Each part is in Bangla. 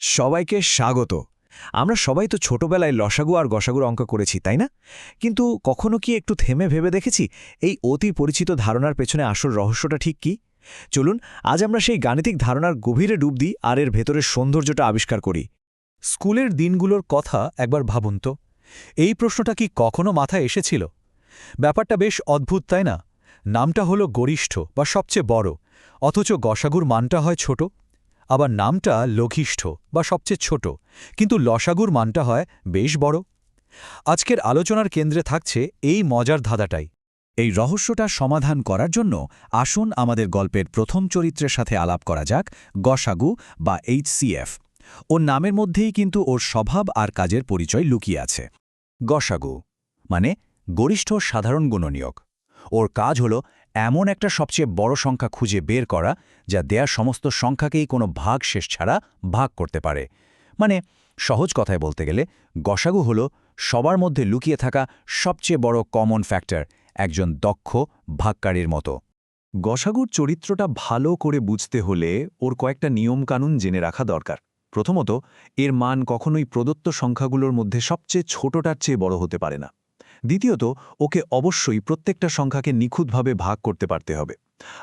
সবাইকে স্বাগত। আমরা সবাই তো ছোটবেলায় লসাগু আর গসাগুর অঙ্ক করেছি, তাই না? কিন্তু কখনো কি একটু থেমে ভেবে দেখেছি এই অতি পরিচিত ধারণার পেছনে আসল রহস্যটা ঠিক কি? চলুন আজ আমরা সেই গাণিতিক ধারণার গভীরে ডুব দিই আর এর ভেতরের সৌন্দর্যটা আবিষ্কার করি। স্কুলের দিনগুলোর কথা একবার ভাবুন তো। এই প্রশ্নটা কি কখনো মাথায় এসেছিল? ব্যাপারটা বেশ অদ্ভুত, তাই না? নামটা হলো গরিষ্ঠ বা সবচেয়ে বড়, অথচ গসাগুর মানটা হয় ছোট। আবার নামটা লঘিষ্ঠ বা সবচেয়ে ছোট, কিন্তু লসাগুর মানটা হয় বেশ বড়। আজকের আলোচনার কেন্দ্রে থাকছে এই মজার ধাঁধাটাই। এই রহস্যটা সমাধান করার জন্য আসুন আমাদের গল্পের প্রথম চরিত্রের সাথে আলাপ করা যাক, গসাগু বা HCF। ওর নামের মধ্যেই কিন্তু ওর স্বভাব আর কাজের পরিচয় লুকিয়ে আছে। গসাগু মানে গরিষ্ঠ সাধারণ গুণনীয়ক। ওর কাজ হলো এমন একটা সবচেয়ে বড় সংখ্যা খুঁজে বের করা যা দেয়া সমস্ত সংখ্যাকেই কোনো ভাগ শেষ ছাড়া ভাগ করতে পারে। মানে সহজ কথায় বলতে গেলে গসাগু হলো সবার মধ্যে লুকিয়ে থাকা সবচেয়ে বড় কমন ফ্যাক্টর, একজন দক্ষ ভাগকারীর মতো। গসাগুর চরিত্রটা ভালো করে বুঝতে হলে ওর কয়েকটা নিয়মকানুন জেনে রাখা দরকার। প্রথমত, এর মান কখনোই প্রদত্ত সংখ্যাগুলোর মধ্যে সবচেয়ে ছোটটার চেয়ে বড় হতে পারে না। দ্বিতীয়ত, ওকে অবশ্যই প্রত্যেকটা সংখ্যাকে নিখুঁতভাবে ভাগ করতে পারতে হবে।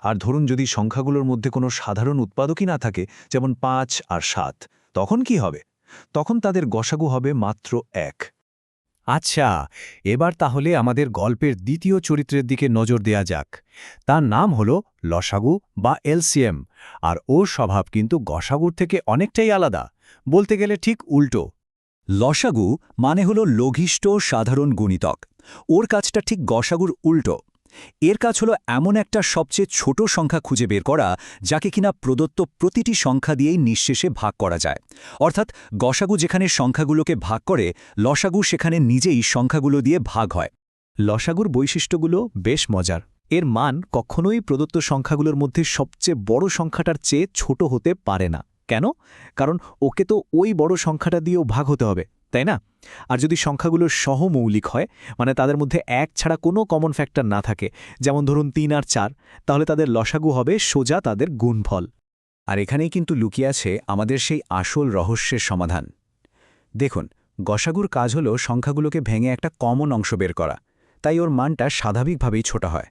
আর ধরুন যদি সংখ্যাগুলোর মধ্যে কোনো সাধারণ উৎপাদকই না থাকে, যেমন ৫ আর ৭, তখন কি হবে? তখন তাদের গসাগু হবে মাত্র ১। আচ্ছা, এবার তাহলে আমাদের গল্পের দ্বিতীয় চরিত্রের দিকে নজর দেয়া যাক। তার নাম হল লসাগু বা LCM, আর ওর স্বভাব কিন্তু গসাগুর থেকে অনেকটাই আলাদা, বলতে গেলে ঠিক উল্টো। লসাগু মানে হলো লঘিষ্ঠ সাধারণ গুণিতক। ওর কাজটা ঠিক গসাগুর উল্টো। এর কাজ হলো এমন একটা সবচেয়ে ছোট সংখ্যা খুঁজে বের করা যাকে কিনা প্রদত্ত প্রতিটি সংখ্যা দিয়েই নিঃশেষে ভাগ করা যায়। অর্থাৎ গসাগু যেখানে সংখ্যাগুলোকে ভাগ করে, লসাগু সেখানে নিজেই সংখ্যাগুলো দিয়ে ভাগ হয়। লসাগুর বৈশিষ্ট্যগুলো বেশ মজার। এর মান কখনোই প্রদত্ত সংখ্যাগুলোর মধ্যে সবচেয়ে বড় সংখ্যাটার চেয়ে ছোট হতে পারে না। কেন? কারণ ওকে তো ওই বড় সংখ্যাটা দিয়েও ভাগ হতে হবে, তাই না? আর যদি সংখ্যাগুলো সহমৌলিক হয়, মানে তাদের মধ্যে এক ছাড়া কোনো কমন ফ্যাক্টর না থাকে, যেমন ধরুন ৩ আর ৪, তাহলে তাদের লসাগু হবে সোজা তাদের গুণফল। আর এখানেই কিন্তু লুকিয়ে আছে আমাদের সেই আসল রহস্যের সমাধান। দেখুন, গসাগুর কাজ হলো সংখ্যাগুলোকে ভেঙে একটা কমন অংশ বের করা, তাই ওর মানটা স্বাভাবিকভাবেই ছোট হয়।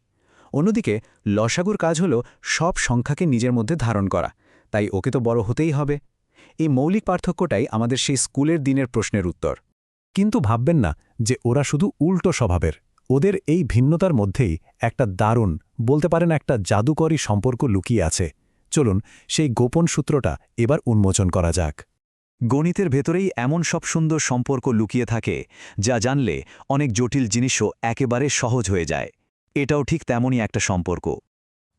অন্যদিকে লসাগুর কাজ হলো সব সংখ্যাকে নিজের মধ্যে ধারণ করা, তাই ওকে তো বড় হতেই হবে। এই মৌলিক পার্থক্যটাই আমাদের সেই স্কুলের দিনের প্রশ্নের উত্তর। কিন্তু ভাববেন না যে ওরা শুধু উল্টো স্বভাবের। ওদের এই ভিন্নতার মধ্যেই একটা দারুণ, বলতে পারেন একটা জাদুকরী সম্পর্ক লুকিয়ে আছে। চলুন সেই গোপন সূত্রটা এবার উন্মোচন করা যাক। গণিতের ভেতরেই এমন সব সুন্দর সম্পর্ক লুকিয়ে থাকে যা জানলে অনেক জটিল জিনিসও একেবারে সহজ হয়ে যায়। এটাও ঠিক তেমনই একটা সম্পর্ক।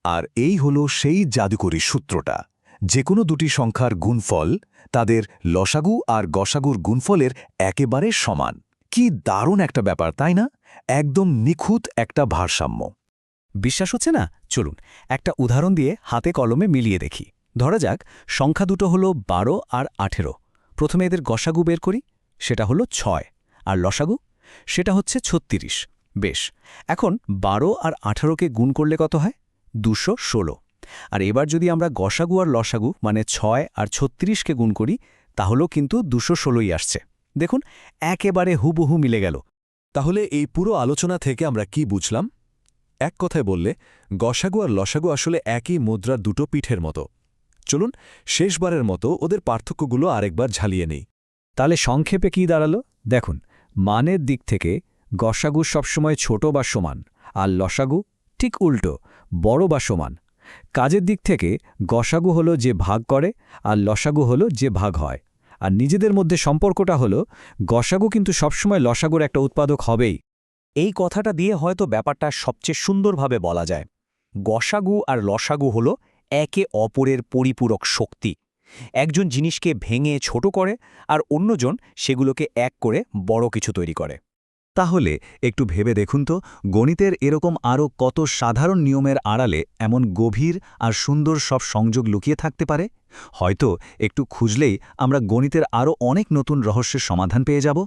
আর এই হলো সেই জাদুকরী সূত্রটা। যে কোনো দুটি সংখ্যার গুণফল তাদের লসাগু আর গসাগুর গুণফলের একেবারে সমান। কি দারুণ একটা ব্যাপার, তাই না? একদম নিখুঁত একটা ভারসাম্য। বিশ্বাস হচ্ছে না? চলুন একটা উদাহরণ দিয়ে হাতে কলমে মিলিয়ে দেখি। ধরা যাক সংখ্যা দুটো হলো ১২ আর ১৮। প্রথমে এদের গসাগু বের করি, সেটা হলো ৬, আর লসাগু সেটা হচ্ছে ৩৬। বেশ, এখন ১২ আর ১৮কে গুণ করলে কত হয়? ২১৬। আর এবার যদি আমরা গসাগু আর লসাগু মানে ৬ আর ৩৬কে গুণ করি, তাহলেও কিন্তু ২১৬ই আসছে। দেখুন, একেবারে হুবহু মিলে গেল। তাহলে এই পুরো আলোচনা থেকে আমরা কি বুঝলাম? এক কথায় বললে, গসাগু আর লসাগু আসলে একই মুদ্রার দুটো পিঠের মতো। চলুন শেষবারের মতো ওদের পার্থক্যগুলো আরেকবার ঝালিয়ে নেই। তাহলে সংক্ষেপে কি দাঁড়ালো? দেখুন, মানের দিক থেকে গসাগু সবসময় ছোট বা সমান, আর লসাগু ঠিক উল্টো, বড় বা সমান। কাজের দিক থেকে গসাগু হলো যে ভাগ করে, আর লসাগু হলো যে ভাগ হয়। আর নিজেদের মধ্যে সম্পর্কটা হলো গসাগু কিন্তু সবসময় লসাগুর একটা উৎপাদক হবেই। এই কথাটা দিয়ে হয়তো ব্যাপারটা সবচেয়ে সুন্দরভাবে বলা যায়। গসাগু আর লসাগু হল একে অপরের পরিপূরক শক্তি। একজন জিনিসকে ভেঙে ছোট করে আর অন্যজন সেগুলোকে এক করে বড় কিছু তৈরি করে। তাহলে একটু ভেবে দেখুন তো, গণিতের এরকম আরও কত সাধারণ নিয়মের আড়ালে এমন গভীর আর সুন্দর সব সংযোগ লুকিয়ে থাকতে পারে। হয়তো একটু খুঁজলেই আমরা গণিতের আরও অনেক নতুন রহস্যের সমাধান পেয়ে যাব।